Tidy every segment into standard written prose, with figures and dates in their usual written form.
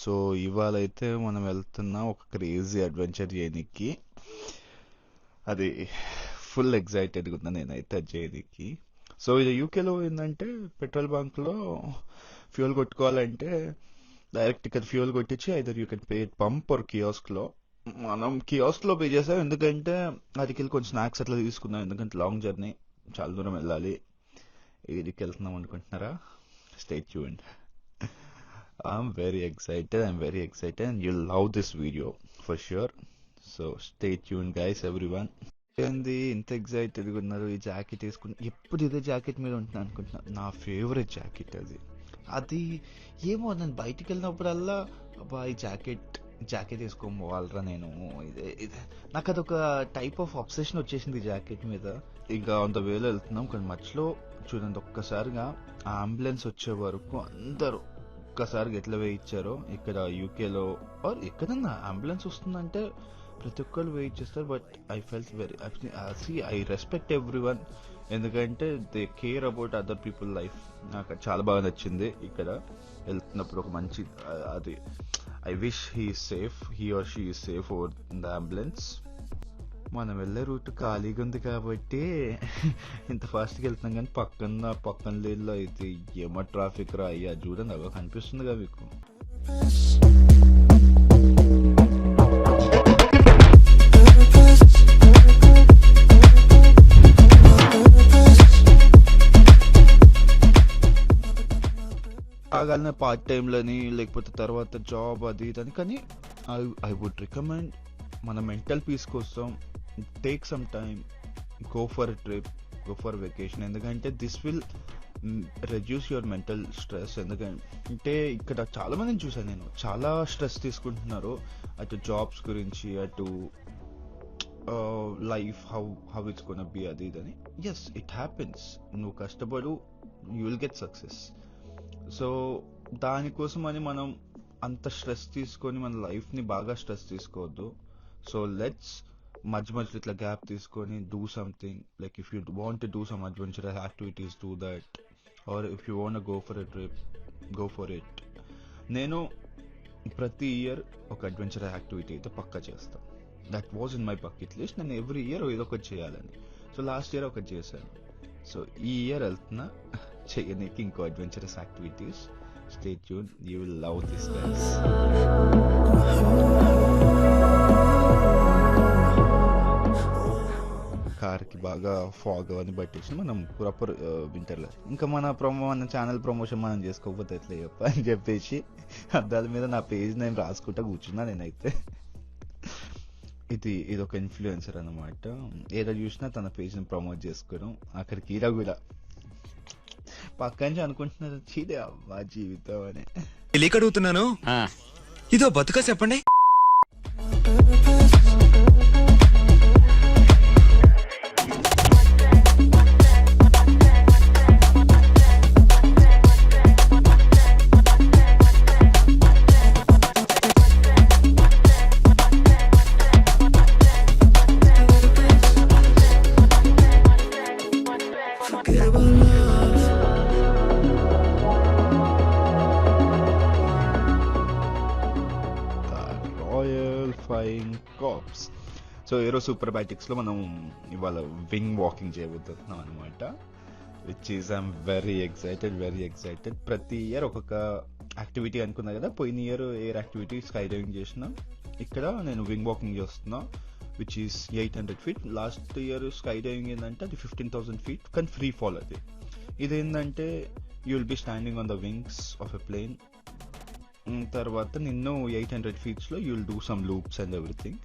So ఇవాళ అయితే మనం వెళ్తున్నాం ఒక క్రేజీ అడ్వెంచర్ చేయడానికి. అది ఫుల్ ఎగ్జైటెడ్గా ఉన్నా నేనైతే అది చేయడానికి. సో ఇది యూకేలో ఏంటంటే పెట్రోల్ బంక్లో ఫ్యూయల్ కొట్టుకోవాలంటే డైరెక్ట్ ఇక్కడ ఫ్యూయల్ కొట్టించి either you can pay pump or కియోస్క్లో. మనం కియోస్క్లో పే చేసాం, ఎందుకంటే అదికెళ్ళి కొంచెం స్నాక్స్ అట్లా తీసుకున్నాం, ఎందుకంటే లాంగ్ జర్నీ, చాలా దూరం వెళ్ళాలి. ఏదికి వెళ్తున్నాం అనుకుంటున్నారా? Stay tuned. I'm very excited and you'll love this video for sure. So stay tuned guys, everyone. ఏంది ఇంత ఎగ్జైటెడ్గా ఉన్నారు? ఈ జాకెట్ వేసుకుని ఎప్పుడు ఇదే జాకెట్ మీద ఉంటున్నా అనుకుంటున్నా. నా ఫేవరెట్ జాకెట్ అది. అది ఏమో నేను బయటికి వెళ్ళినప్పుడల్లా అబ్బా ఈ జాకెట్ వేసుకొని పోవాలరా నేను. ఇదే నాకు అదొక టైప్ ఆఫ్ అబ్సెషన్ వచ్చేసింది ఈ జాకెట్ మీద. ఇంకా అంత వేలో వెళ్తున్నాం, కానీ మధ్యలో చూడండి ఒక్కసారిగా ఆ అంబులెన్స్ వచ్చే వరకు అందరూ ఒక్కసారిగా ఎట్లా వేయించారో ఇక్కడ యూకేలో ఆర్ ఎక్కడన్నా అంబులెన్స్ వస్తుందంటే ప్రతి ఒక్కరు వెయిట్ చేస్తారు. But I felt very I respect every one, ఎందుకంటే they care about other people life. నాకు చాలా బాగా నచ్చింది. ఇక్కడ వెళ్తున్నప్పుడు ఒక మంచి అది I wish he or she is safe over the ambulance. మనం వెళ్ళే రూట్ ఖాళీగా ఉంది కాబట్టి ఇంత ఫాస్ట్గా వెళ్తున్నాం, కానీ పక్కన లేన్లో అయితే ఏమో ట్రాఫిక్ రా అయ్యా. చూడండి అవి కనిపిస్తుందిగా మీకు. ఆగాలనే పార్ట్ టైంలని లేకపోతే తర్వాత జాబ్ అది ఇదని, కానీ ఐ వుడ్ రికమెండ్ మన మెంటల్ పీస్ కోసం take some time, go for trip, go for vacation. ఎందుకంటే this will reduce your mental stress. ఎందుకంటే ఇక్కడ చాలా మందిని చూసాను నేను, చాలా స్ట్రెస్ తీసుకుంటున్నారు, అటు జాబ్స్ గురించి, అటు life how it's gonna be అది ఇదని. Yes, it happens. నువ్వు కష్టపడు, you will get success. So దానికోసం అని మనం అంత స్ట్రెస్ తీసుకొని మన లైఫ్ని బాగా స్ట్రెస్ తీసుకోవద్దు. సో లెట్స్ మధ్యలో ఇట్లా గ్యాప్ తీసుకొని do something. Like if you want to do some adventurous activities, do that. Or if you want go for a trip, go for it. నేను ప్రతి ఇయర్ ఒక అడ్వెంచరస్ యాక్టివిటీ అయితే పక్కా చేస్తాను. That was in my bucket list. నేను every year ఏదో ఒకటి చేయాలని. సో లాస్ట్ ఇయర్ ఒకటి చేశాను. సో ఈ ఇయర్ వెళ్తున్నా చేయడానికి ఇంకో adventurous activities. Stay tune, you will love this guys. కార్కి బాగా ఫాగ్ అవన్నీ పట్టేసి మనం ప్రాపర్ వింటర్లో ఇంకా మన ఛానల్ ప్రమోషన్ మనం చేసుకోకపోతే ఎట్లా చెప్ప అని చెప్పేసి అద్దాల మీద నా పేజ్ నేను రాసుకుంటా కూర్చున్నా నేనైతే. ఇది ఒక ఇన్ఫ్లుయెన్సర్ అనమాట. ఏదో చూసినా తన పేజ్ని ప్రమోట్ చేసుకోవడం. అక్కడికి ఈడ కూడా పక్క నుంచి అనుకుంటున్నారు చీదే అవ్వా జీవితం అని. తెలియక అడుగుతున్నాను, ఇదో బతుక చెప్పండి. సో ఏరో సూపర్బ్యాటిక్స్ లో మనం ఇవాళ వింగ్ వాకింగ్ చేయబోతున్నాం అనమాట. Which is I'm very excited. ప్రతి ఇయర్ ఒక్కొక్క యాక్టివిటీ అనుకున్నా కదా. పోయిన year air activity sky diving చేసిన, ఇక్కడ నేను వింగ్ వాకింగ్ చేస్తున్నా, which is 800 feet. Last year sky diving ఏంటంటే అది 15,000 feet, కానీ ఫ్రీ ఫాల్ అది. ఇదేంటంటే you will be standing on the wings of a plane. తర్వాత నిన్ను 800 feet you will do some loops and everything.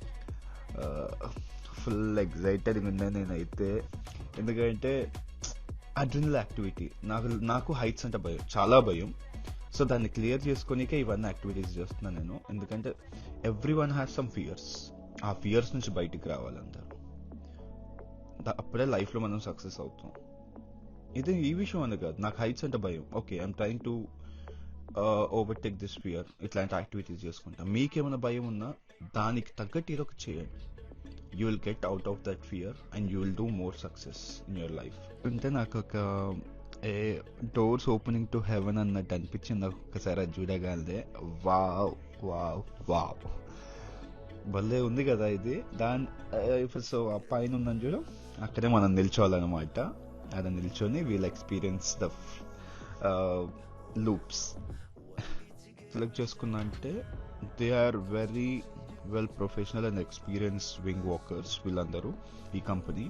Full ఎగ్జైటెడ్గా ఉన్నా నేనైతే, ఎందుకంటే అడ్రినల్ యాక్టివిటీ. నాకు హైట్స్ అంటే భయం, చాలా భయం. సో దాన్ని క్లియర్ చేసుకొనికే ఇవన్నీ యాక్టివిటీస్ చేస్తున్నాను నేను. ఎందుకంటే every one has some fears. ఆ ఫియర్స్ నుంచి బయటికి రావాలంటారు, అప్పుడే లైఫ్లో మనం సక్సెస్ అవుతాం. ఇది ఈ విషయం అని కాదు, నాకు హైట్స్ అంటే భయం. Okay, I'm trying to overtake this fear. ఇట్లాంటి యాక్టివిటీస్ చేసుకుంటా. మీకేమైనా భయం ఉన్నా దానికి తగ్గట్టు ఏదో ఒకటి చేయండి. You will get out of that fear and you will do more success in your life. అంటే నాకు ఒక డోర్స్ ఓపెనింగ్ టు హెవెన్ అన్నట్టు అనిపించింది నాకు ఒక్కసారి అది చూడగానే. వావ్, వావ్ వావ్, భలే ఉంది కదా ఇది. సో ఆ పైన ఉందని చూడు, అక్కడే మనం నిల్చోవాలన్నమాట. అక్కడ నిల్చొని we'll experience the loops. Select చేసుకున్నా అంటే they are very well professional and experience wing walkers వీళ్ళందరూ. ఈ కంపెనీ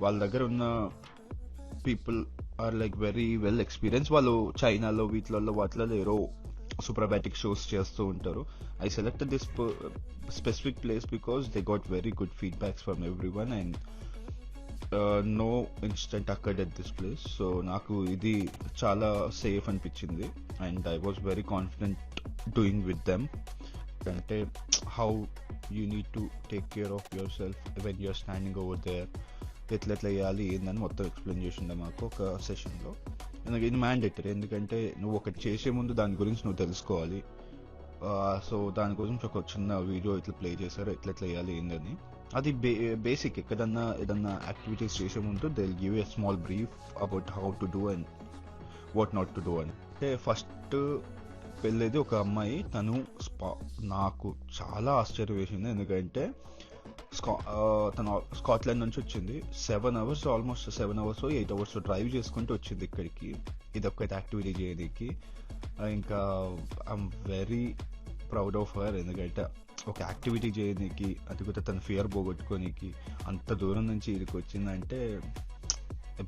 వాళ్ళ దగ్గర ఉన్న people are like very well experience. వాళ్ళు చైనాలో వీటిలలో వాటిలో ఏరో సూపర్బ్యాటిక్ షోస్ చేస్తూ ఉంటారు. I selected this specific place because they got very good feedbacks from every one and no incident occurred at this place. So నాకు ఇది చాలా సేఫ్ అనిపించింది and I was very confident doing with them. అంటే how you need to take care of yourself when you're standing over there, ఎట్లా వేయాలి ఏందని మొత్తం explain చేసిండే మాకు ఒక సెషన్లో. ఎందుకంటే ఇది మ్యాండేటరీ, ఎందుకంటే నువ్వు ఒకటి చేసే ముందు దాని గురించి నువ్వు తెలుసుకోవాలి. సో దానికోసం ఒక చిన్న వీడియో ఇట్లా ప్లే చేశారు, ఎట్లా వేయాలి ఏందని. అది బేసిక్. ఏదన్నా యాక్టివిటీస్ చేసే ముందు they will give a small brief about how to do and what not to do అని. అంటే ఫస్ట్ వెళ్ళేది ఒక అమ్మాయి, తను నాకు చాలా ఆశ్చర్యం వేసింది. ఎందుకంటే తను స్కాట్లాండ్ నుంచి వచ్చింది. 7 hours, almost 7 hours 8 hours drive చేసుకుంటూ వచ్చింది ఇక్కడికి ఇదొక్కటి యాక్టివిటీ చేయడానికి. ఇంకా I'm very proud of her. ఎందుకంటే ఒక యాక్టివిటీ చేయడానికి, అది కూడా తన ఫియర్ పోగొట్టుకోనికి అంత దూరం నుంచి ఇక్కడికి వచ్చిందంటే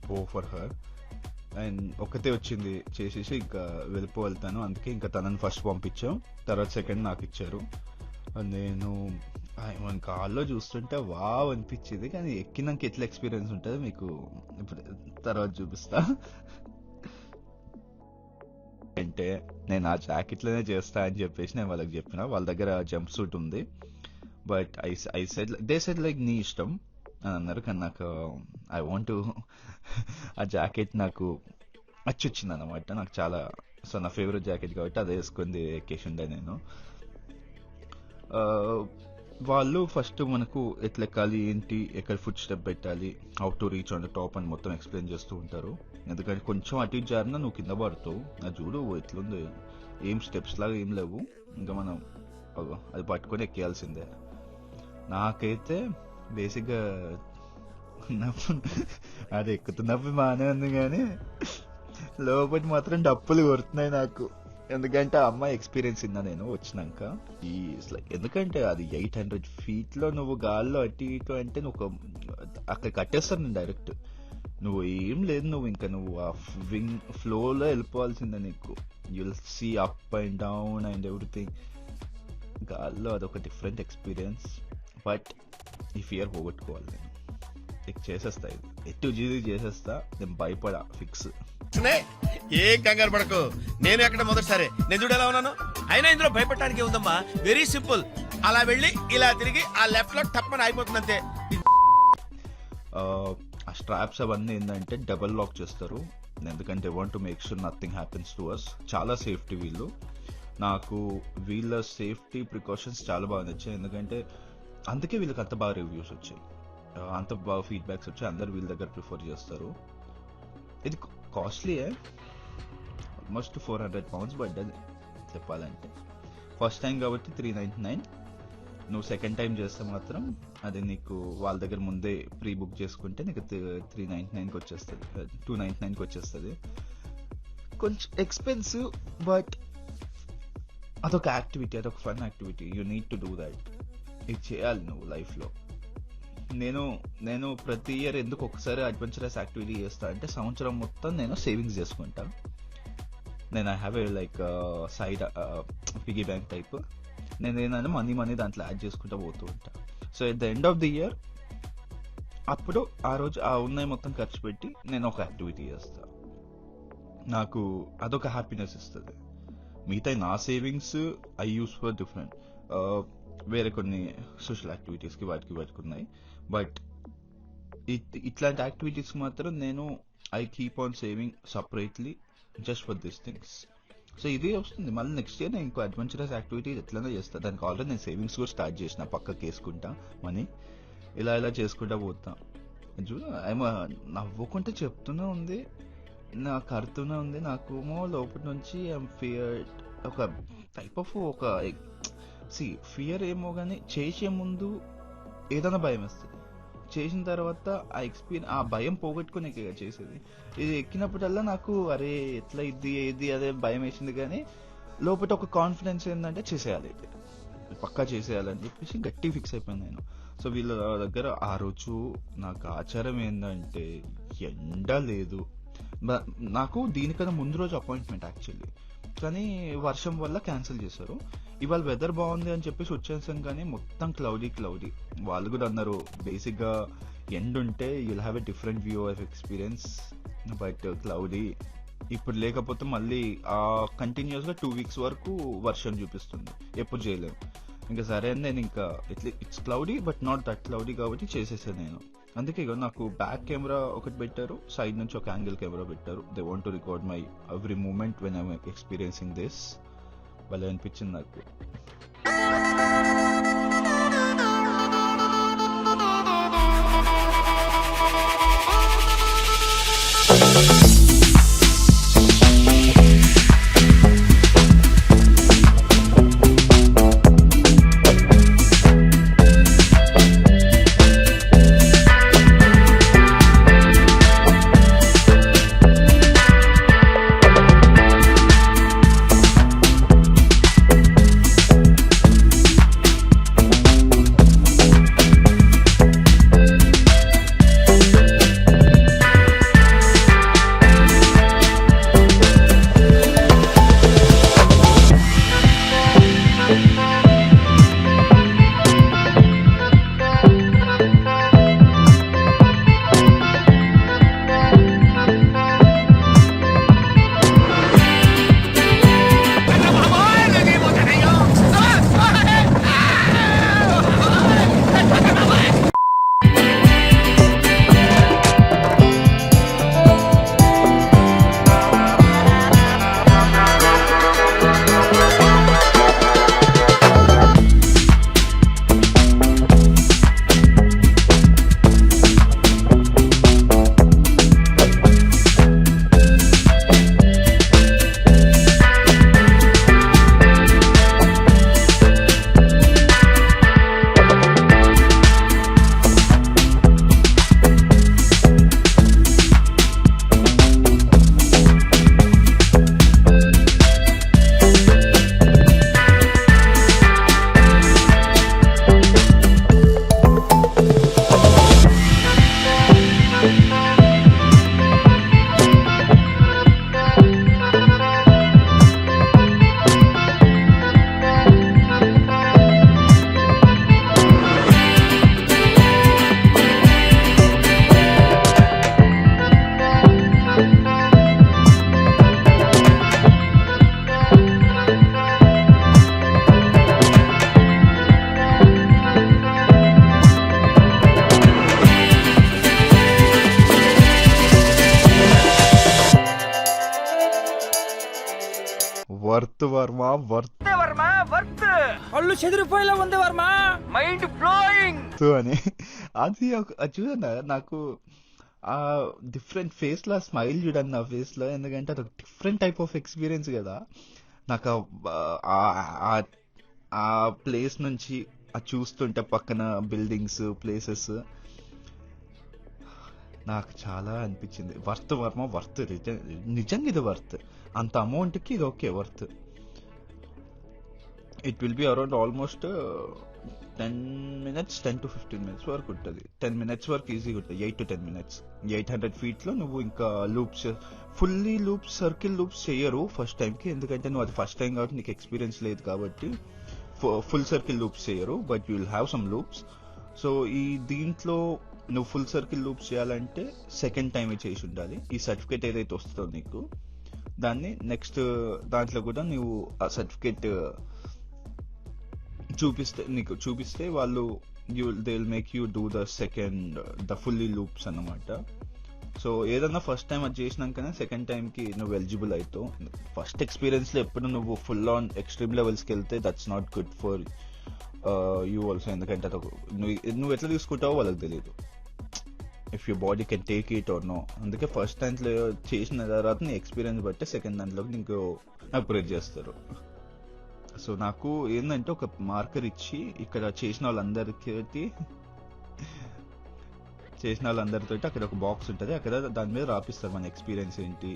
బో ఫర్ హర్. అండ్ ఒక్కతే వచ్చింది చేసేసి ఇంకా వెళ్ళిపోతాను. అందుకే ఇంకా తనని ఫస్ట్ పంపించాం, తర్వాత సెకండ్ నాకు ఇచ్చారు. నేను మన కార్లో చూస్తుంటే వావ్ అనిపించింది, కానీ ఎక్కినాక ఎట్లా ఎక్స్పీరియన్స్ ఉంటుంది మీకు ఇప్పుడు తర్వాత చూపిస్తా. అంటే నేను ఆ జాకెట్లోనే చేస్తా అని చెప్పేసి నేను వాళ్ళకి చెప్పిన. వాళ్ళ దగ్గర జంప్ సూట్ ఉంది, but I said they said like నీ ఇష్టం అని అన్నారు. కానీ నాకు ఐ వాంట్ ఆ జాకెట్ నాకు వచ్చింది అనమాట. నాకు చాలా సో నా ఫేవరెట్ జాకెట్ కాబట్టి అదే వేసుకుంది ఎక్కేసిండే నేను. వాళ్ళు ఫస్ట్ మనకు ఎట్లా ఎక్కాలి ఏంటి, ఎక్కడ ఫుట్ స్టెప్ పెట్టాలి, how to reach on the top అని మొత్తం ఎక్స్ప్లెయిన్ చేస్తూ ఉంటారు. ఎందుకంటే కొంచెం అటు ఇటు జారినా నువ్వు కింద పడుతావు. అది చూడు ఎట్లుంది, ఏం స్టెప్స్ లాగా ఏం లేవు, ఇంకా మనం అది పట్టుకొని ఎక్కేయాల్సిందే. నాకైతే బేసిక్గా అది ఎక్కుతున్నప్పుడు బాగానే ఉంది, కానీ లోపలి మాత్రం డప్పులు కొడుతున్నాయి నాకు. ఎందుకంటే ఆ అమ్మాయి ఎక్స్పీరియన్స్ ఇన్నా నేను వచ్చినాక. ఎందుకంటే అది 800 feet నువ్వు గాల్లో అటు ఇటు అంటే నువ్వు అక్కడ కట్టేస్తారు నేను డైరెక్ట్. నువ్వు ఏం లేదు, నువ్వు ఆ వింగ్ ఫ్లోలో వెళ్ళిపోవాల్సిందే నీకు. You'll see up and down and everything. గాల్లో అదొక డిఫరెంట్ ఎక్స్పీరియన్స్. బట్ ఈ ఫియర్ పోగొట్టుకోవాలి నేను. చేసేస్తా, ఇది ఎటు జీది చేసేస్తా, నేను భయపడా ఫిక్స్. ఏం కంగారు పడకు, నేను ఎక్కడ మొదటిసారి నేను చూడేలా ఉన్నాను. అయినా ఇందులో భయపడటానికి ఉందమ్మా, వెరీ సింపుల్. అలా వెళ్ళి ఇలా తిరిగి ఆ లెఫ్ట్ లో టప్పని అయిపోతుంది అంతే. ఆ స్ట్రాప్స్ అవన్నీ ఏంటంటే డబల్ లాక్ చేస్తారు, ఎందుకంటే want to make sure nothing happens to us. చాలా సేఫ్టీ వీళ్ళు. నాకు వీళ్ళ సేఫ్టీ ప్రికాషన్స్ చాలా బాగా నచ్చాయి, ఎందుకంటే అందుకే వీళ్ళకి అంత బాగా రివ్యూస్ వచ్చాయి, అంత బాగా ఫీడ్బ్యాక్స్ వచ్చాయి. అందరు వీళ్ళ దగ్గర ప్రిఫర్ చేస్తారు. ఇది కాస్ట్లీయే, ఆల్మోస్ట్ 400 pounds పడ్డది చెప్పాలంటే. ఫస్ట్ టైం కాబట్టి 399. నువ్వు సెకండ్ టైం చేస్తే మాత్రం అది నీకు వాళ్ళ దగ్గర ముందే ప్రీ బుక్ చేసుకుంటే నీకు 399కి వచ్చేస్తుంది, 299కి వచ్చేస్తుంది. కొంచెం ఎక్స్పెన్సివ్, బట్ అదొక యాక్టివిటీ, అదొక fun activity. You need to do that. ఇది చేయాలి నువ్వు లైఫ్లో. నేను ప్రతి ఇయర్ ఎందుకు ఒకసారి అడ్వెంచరస్ యాక్టివిటీ చేస్తా అంటే, సంవత్సరం మొత్తం నేను సేవింగ్స్ చేసుకుంటా. నేను I have a like side piggy bank type. నేను ఏంటంటే మనీ దాంట్లో యాడ్ చేసుకుంటూ పోతూ ఉంటా. So at the end of the year అప్పుడు ఆ రోజు ఆ ఉన్నాయి మొత్తం ఖర్చు పెట్టి నేను ఒక యాక్టివిటీ చేస్తా. నాకు అదొక హ్యాపీనెస్ ఇస్తుంది. మిగతా నా savings I use for different వేరే కొన్ని సోషల్ యాక్టివిటీస్కి వాటికి ఉన్నాయి. బట్ ఇట్లాంటి యాక్టివిటీస్ మాత్రం నేను I keep on saving separately just for this things. So ఇదే వస్తుంది. మళ్ళీ నెక్స్ట్ ఇయర్ నేను ఇంకో అడ్వెంచరస్ యాక్టివిటీ ఎట్లనే చేస్తాను. దానికి ఆల్రెడీ నేను సేవింగ్స్ కూడా స్టార్ట్ చేసిన, పక్కకి వేసుకుంటా మనీ, ఇలా చేసుకుంటా పోతా. చూడ ఏమో నవ్వుకుంటే చెప్తూనే ఉంది, నాకు అర్థమే ఉంది. నాకేమో లోపల నుంచి ఐఎమ్ ఫియర్డ్, ఒక టైప్ ఆఫ్ ఒక ఫియర్ ఏమో కానీ చేసే ముందు ఏదైనా భయం వేస్తుంది, చేసిన తర్వాత ఆ భయం పోగొట్టుకునే చేసేది. ఇది ఎక్కినప్పుడల్లా నాకు అరే ఎట్లా ఇది ఏది అదే భయం వేసింది, కానీ లోపల ఒక కాన్ఫిడెన్స్ ఏంటంటే చేసేయాలి, పక్కా చేసేయాలని చెప్పేసి గట్టి ఫిక్స్ అయిపోయాను నేను. సో వీళ్ళ దగ్గర ఆ రోజు నాకు ఆచారం ఏంటంటే ఎండ లేదు, నాకు దీనికన్నా ముందు రోజు అపాయింట్మెంట్ యాక్చువల్లీ, కానీ వర్షం వల్ల క్యాన్సిల్ చేశారు. ఇవాళ వెదర్ బాగుంది అని చెప్పేసి వచ్చేసాం, కానీ మొత్తం క్లౌడీ. వాళ్ళు కూడా అన్నారు బేసిక్గా ఎండ్ ఉంటే you'll have a different view of experience, but cloudy ఇప్పుడు లేకపోతే మళ్ళీ కంటిన్యూస్గా 2 weeks వరకు వర్షం చూపిస్తుంది, ఎప్పుడు చేయలేము. ఇంకా సరే అని నేను ఇంకా it's cloudy but not that cloudy కాబట్టి చేసేసాను నేను. అందుకే ఇక నాకు బ్యాక్ కెమెరా ఒకటి పెట్టారు, సైడ్ నుంచి ఒక యాంగిల్ కెమెరా పెట్టారు. They want to record my every moment when I'm experiencing this. భలే అనిపించింది నాకు. వర్త్ వర్మ వర్త్ అళ్ళు చెదిరిపోయేలా ఉంది వర్మ, మైండ్ బ్లోయింగ్ అని అది చూడండి. నాకు ఆ డిఫరెంట్ ఫేస్ లో స్మైల్ చూడండి నా ఫేస్ లో, ఎందుకంటే అది డిఫరెంట్ టైప్ ఆఫ్ ఎక్స్పీరియన్స్ కదా. నాకు ఆ ప్లేస్ నుంచి చూస్తుంటే పక్కన బిల్డింగ్స్ ప్లేసెస్ నాకు చాలా అనిపించింది. వర్త్ వర్మ వర్త్, నిజంగా ఇది వర్త్. అంత అమౌంట్కి ఇది okay worth. It will be around almost 10 to 15 minutes వరకు ఉంటుంది. 10 minutes వరకు ఈజీగా ఉంటుంది, 8 to 10 minutes. 800 feet లో నువ్వు ఇంకా loops, fully loops, circle loops చేయరు ఫస్ట్ టైంకి, ఎందుకంటే నువ్వు అది ఫస్ట్ టైం కాబట్టి నీకు ఎక్స్పీరియన్స్ లేదు కాబట్టి ఫుల్ సర్కిల్ లూప్స్ చేయరు, but you will have some loops. So ఈ దీంట్లో నువ్వు ఫుల్ సర్కిల్ లూప్స్ చేయాలంటే సెకండ్ టైం చేసి ఉండాలి. ఈ సర్టిఫికేట్ ఏదైతే వస్తుందో నీకు, దాన్ని నెక్స్ట్ దాంట్లో కూడా నువ్వు ఆ సర్టిఫికేట్ చూపిస్తే వాళ్ళు they will make you do the fully loops అన్నమాట. సో ఏదన్నా ఫస్ట్ టైం అది చేసినాకనే సెకండ్ టైంకి నువ్వు ఎలిజిబుల్ అవుతావు. ఫస్ట్ ఎక్స్పీరియన్స్లో ఎప్పుడు నువ్వు ఫుల్ ఆన్ ఎక్స్ట్రీమ్ లెవెల్స్కి వెళ్తే that's not good for you also, ఎందుకంటే నువ్వు ఎట్లా తీసుకుంటావో వాళ్ళకి తెలియదు, if you body can take it or no. అందుకే ఫస్ట్ దాంట్లో చేసిన తర్వాత నీ ఎక్స్పీరియన్స్ బట్టి సెకండ్ దాంట్లోకి నీకు అప్గ్రేడ్ చేస్తారు. సో నాకు ఏంటంటే ఒక మార్కర్ ఇచ్చి ఇక్కడ చేసిన వాళ్ళందరితో అక్కడ ఒక బాక్స్ ఉంటుంది, అక్కడ దాని మీద రాపిస్తారు మన ఎక్స్పీరియన్స్ ఏంటి,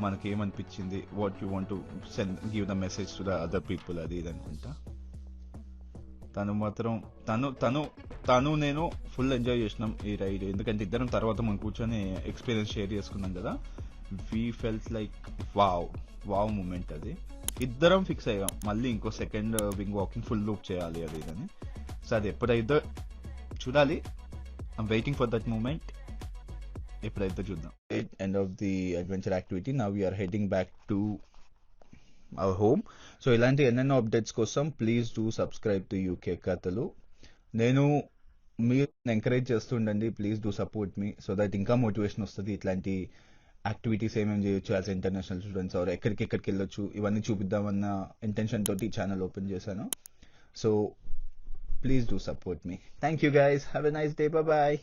మనకి ఏమనిపించింది, what you want to send give the message to the other people, అది ఇది అనుకుంటా. తను మాత్రం తను నేను ఫుల్ ఎంజాయ్ చేసినాం ఈ రైడ్, ఎందుకంటే ఇద్దరం తర్వాత మనం కూర్చొని ఎక్స్పీరియన్స్ షేర్ చేసుకున్నాం కదా. We felt like wow moment అది. ఇద్దరం ఫిక్స్ అయ్యాం మళ్ళీ ఇంకో second wing walking full loop చేయాలి అది ఇదని. సో అది ఎప్పుడైతే చూడాలి, I'm waiting for that moment, ఎప్పుడైతే చూద్దాం. End of the adventure activity. Now we're heading back to our home. So ఇలాంటి ఎన్నెన్నో అప్డేట్స్ కోసం please do subscribe to UK కథలు. నేను మీరు ఎంకరేజ్ చేస్తుండండి, please do support me, so that ఇంకా మోటివేషన్ వస్తుంది. ఇట్లాంటి యాక్టివిటీస్ ఏమేమి చేయొచ్చు యాజ్ ఇంటర్నేషనల్ స్టూడెంట్స్, ఆర్ ఎక్కడికి వెళ్ళొచ్చు ఇవన్నీ చూపిద్దామన్న ఇంటెన్షన్ తోటి ఈ ఛానల్ ఓపెన్ చేశాను. So please do support me. Thank you guys, have a nice day, bye.